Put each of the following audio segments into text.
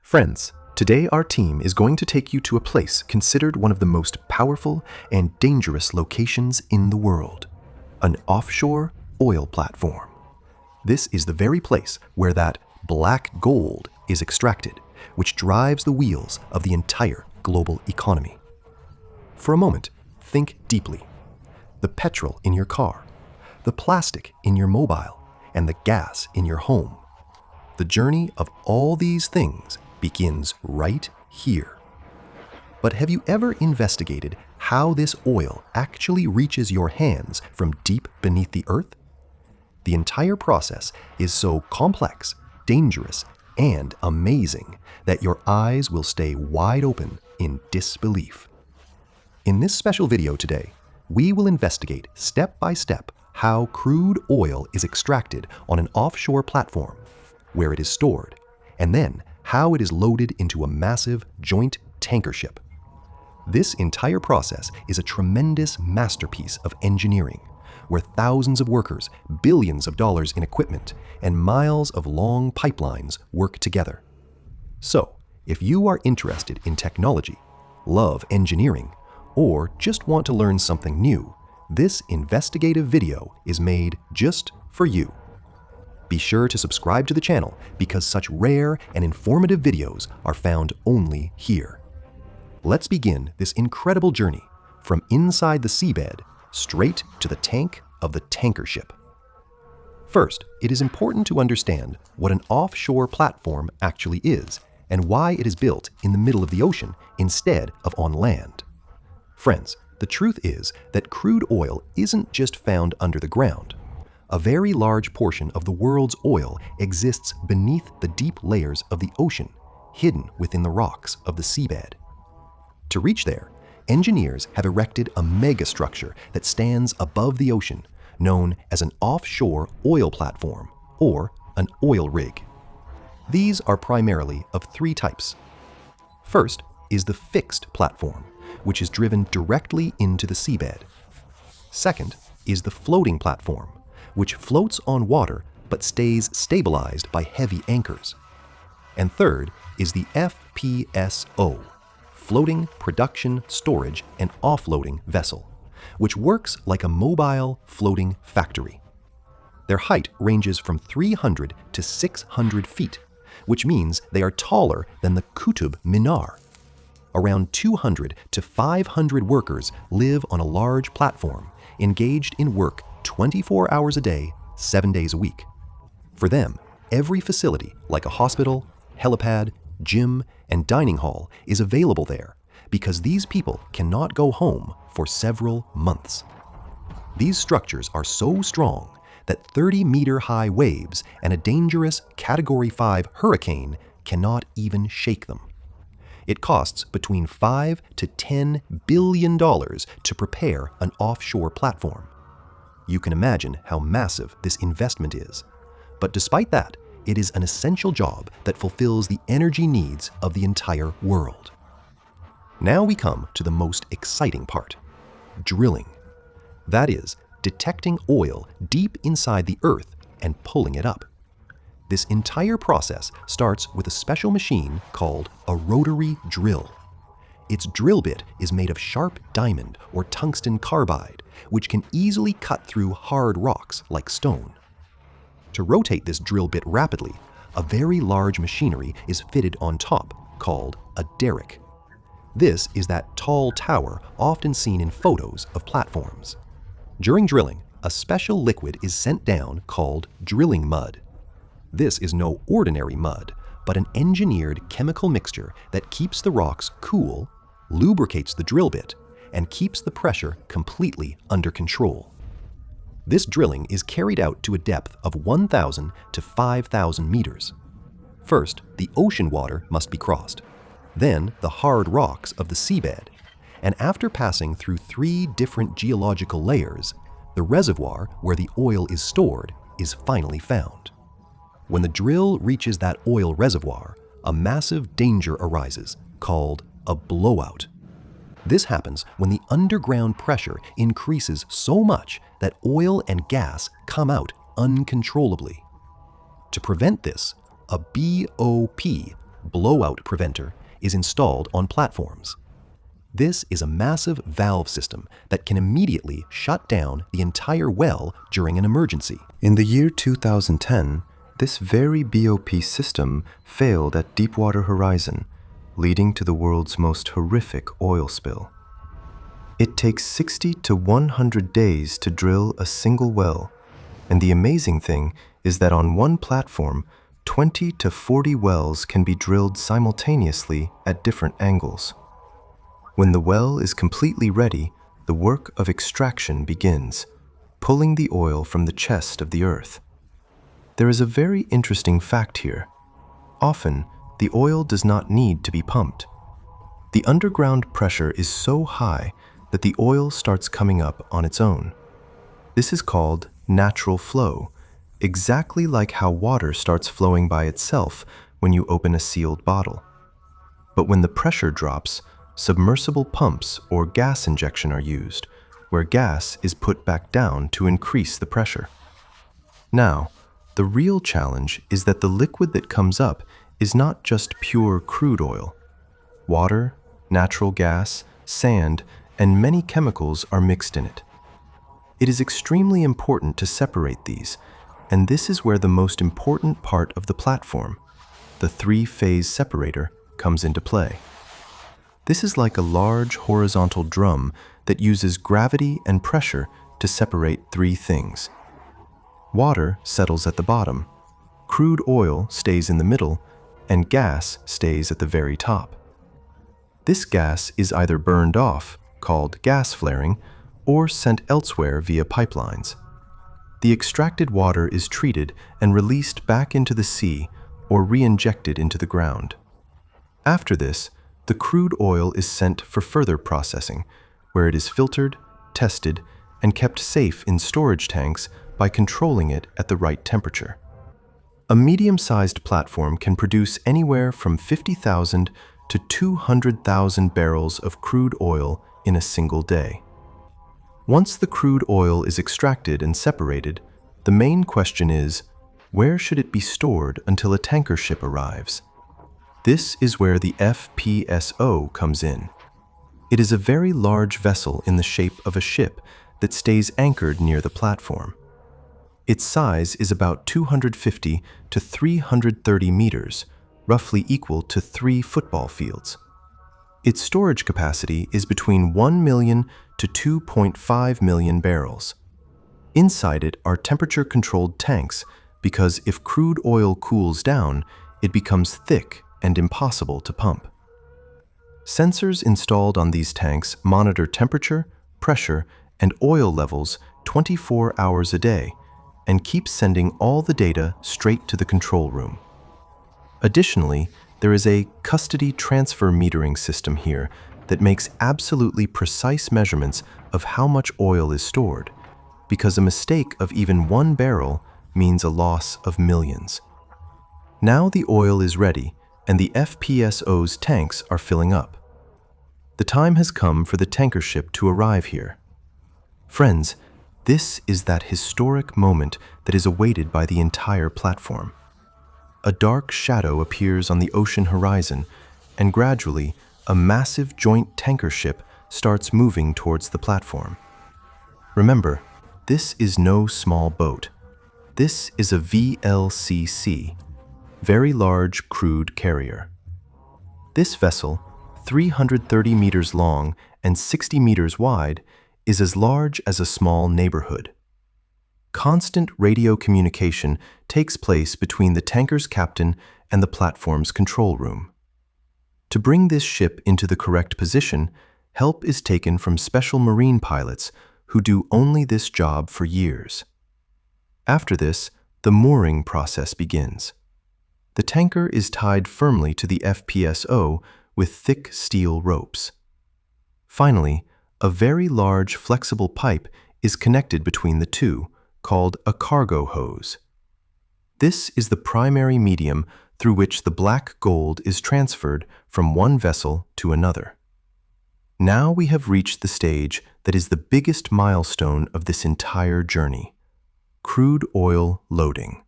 Friends, today our team is going to take you to a place considered one of the most powerful and dangerous locations in the world, an offshore oil platform. This is the very place where that black gold is extracted, which drives the wheels of the entire global economy. For a moment, think deeply. The petrol in your car, the plastic in your mobile, and the gas in your home. The journey of all these things begins right here. But have you ever investigated how this oil actually reaches your hands from deep beneath the earth? The entire process is so complex, dangerous, and amazing that your eyes will stay wide open in disbelief. In this special video today, we will investigate step by step how crude oil is extracted on an offshore platform, where it is stored, and then how it is loaded into a massive joint tanker ship. This entire process is a tremendous masterpiece of engineering, where thousands of workers, billions of dollars in equipment, and miles of long pipelines work together. So, if you are interested in technology, love engineering, or just want to learn something new, this investigative video is made just for you. Be sure to subscribe to the channel because such rare and informative videos are found only here. Let's begin this incredible journey from inside the seabed straight to the tank of the tanker ship. First, it is important to understand what an offshore platform actually is and why it is built in the middle of the ocean instead of on land. Friends, the truth is that crude oil isn't just found under the ground. A very large portion of the world's oil exists beneath the deep layers of the ocean, hidden within the rocks of the seabed. To reach there, engineers have erected a megastructure that stands above the ocean, known as an offshore oil platform, or an oil rig. These are primarily of three types. First is the fixed platform, which is driven directly into the seabed. Second is the floating platform, which floats on water but stays stabilized by heavy anchors. And third is the FPSO, Floating Production Storage and Offloading Vessel, which works like a mobile floating factory. Their height ranges from 300 to 600 feet, which means they are taller than the Qutb Minar. Around 200 to 500 workers live on a large platform, engaged in work 24 hours a day, 7 days a week. For them, every facility like a hospital, helipad, gym, and dining hall is available there because these people cannot go home for several months. These structures are so strong that 30-meter-high waves and a dangerous Category 5 hurricane cannot even shake them. It costs between $5 to $10 billion to prepare an offshore platform. You can imagine how massive this investment is. But despite that, it is an essential job that fulfills the energy needs of the entire world. Now we come to the most exciting part: drilling. That is, detecting oil deep inside the earth and pulling it up. This entire process starts with a special machine called a rotary drill. Its drill bit is made of sharp diamond or tungsten carbide, which can easily cut through hard rocks like stone. To rotate this drill bit rapidly, a very large machinery is fitted on top, called a derrick. This is that tall tower often seen in photos of platforms. During drilling, a special liquid is sent down called drilling mud. This is no ordinary mud, but an engineered chemical mixture that keeps the rocks cool, lubricates the drill bit, and keeps the pressure completely under control. This drilling is carried out to a depth of 1,000 to 5,000 meters. First, the ocean water must be crossed, then the hard rocks of the seabed, and after passing through 3 different geological layers, the reservoir where the oil is stored is finally found. When the drill reaches that oil reservoir, a massive danger arises, called a blowout. This happens when the underground pressure increases so much that oil and gas come out uncontrollably. To prevent this, a BOP, blowout preventer is installed on platforms. This is a massive valve system that can immediately shut down the entire well during an emergency. In the year 2010, this very BOP system failed at Deepwater Horizon, leading to the world's most horrific oil spill. It takes 60 to 100 days to drill a single well, and the amazing thing is that on one platform, 20 to 40 wells can be drilled simultaneously at different angles. When the well is completely ready, the work of extraction begins, pulling the oil from the chest of the earth. There is a very interesting fact here. Often, the oil does not need to be pumped. The underground pressure is so high that the oil starts coming up on its own. This is called natural flow, exactly like how water starts flowing by itself when you open a sealed bottle. But when the pressure drops, submersible pumps or gas injection are used, where gas is put back down to increase the pressure. Now, the real challenge is that the liquid that comes up is not just pure crude oil. Water, natural gas, sand, and many chemicals are mixed in it. It is extremely important to separate these, and this is where the most important part of the platform, the three-phase separator, comes into play. This is like a large horizontal drum that uses gravity and pressure to separate three things. Water settles at the bottom, crude oil stays in the middle, and gas stays at the very top. This gas is either burned off, called gas flaring, or sent elsewhere via pipelines. The extracted water is treated and released back into the sea or re-injected into the ground. After this, the crude oil is sent for further processing, where it is filtered, tested, and kept safe in storage tanks by controlling it at the right temperature. A medium-sized platform can produce anywhere from 50,000 to 200,000 barrels of crude oil in a single day. Once the crude oil is extracted and separated, the main question is, where should it be stored until a tanker ship arrives? This is where the FPSO comes in. It is a very large vessel in the shape of a ship that stays anchored near the platform. Its size is about 250 to 330 meters, roughly equal to 3 football fields. Its storage capacity is between 1 million to 2.5 million barrels. Inside it are temperature-controlled tanks because if crude oil cools down, it becomes thick and impossible to pump. Sensors installed on these tanks monitor temperature, pressure, and oil levels 24 hours a day and keep sending all the data straight to the control room. Additionally, there is a custody transfer metering system here that makes absolutely precise measurements of how much oil is stored, because a mistake of even 1 barrel means a loss of millions. Now the oil is ready, and the FPSO's tanks are filling up. The time has come for the tanker ship to arrive here. Friends, this is that historic moment that is awaited by the entire platform. A dark shadow appears on the ocean horizon, and gradually, a massive joint tanker ship starts moving towards the platform. Remember, this is no small boat. This is a VLCC, Very Large Crude Carrier. This vessel, 330 meters long and 60 meters wide, is as large as a small neighborhood. Constant radio communication takes place between the tanker's captain and the platform's control room. To bring this ship into the correct position, help is taken from special marine pilots who do only this job for years. After this, the mooring process begins. The tanker is tied firmly to the FPSO with thick steel ropes. Finally, a very large flexible pipe is connected between the two, called a cargo hose. This is the primary medium through which the black gold is transferred from one vessel to another. Now we have reached the stage that is the biggest milestone of this entire journey: crude oil loading.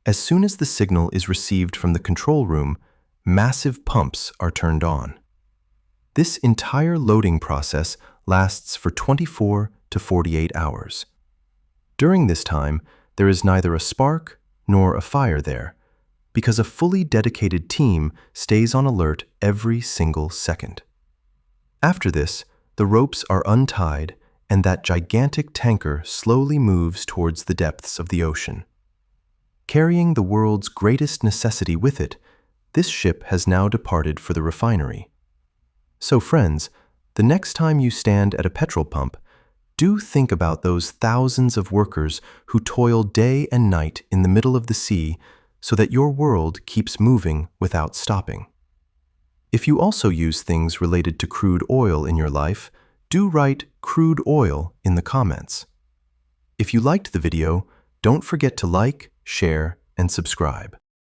As soon as the signal is received from the control room, massive pumps are turned on. This entire loading process lasts for 24 to 48 hours. During this time, there is neither a spark nor a fire there, because a fully dedicated team stays on alert every single second. After this, the ropes are untied and that gigantic tanker slowly moves towards the depths of the ocean. Carrying the world's greatest necessity with it, this ship has now departed for the refinery. So friends, the next time you stand at a petrol pump, do think about those thousands of workers who toil day and night in the middle of the sea so that your world keeps moving without stopping. If you also use things related to crude oil in your life, do write crude oil in the comments. If you liked the video, don't forget to like, share, and subscribe.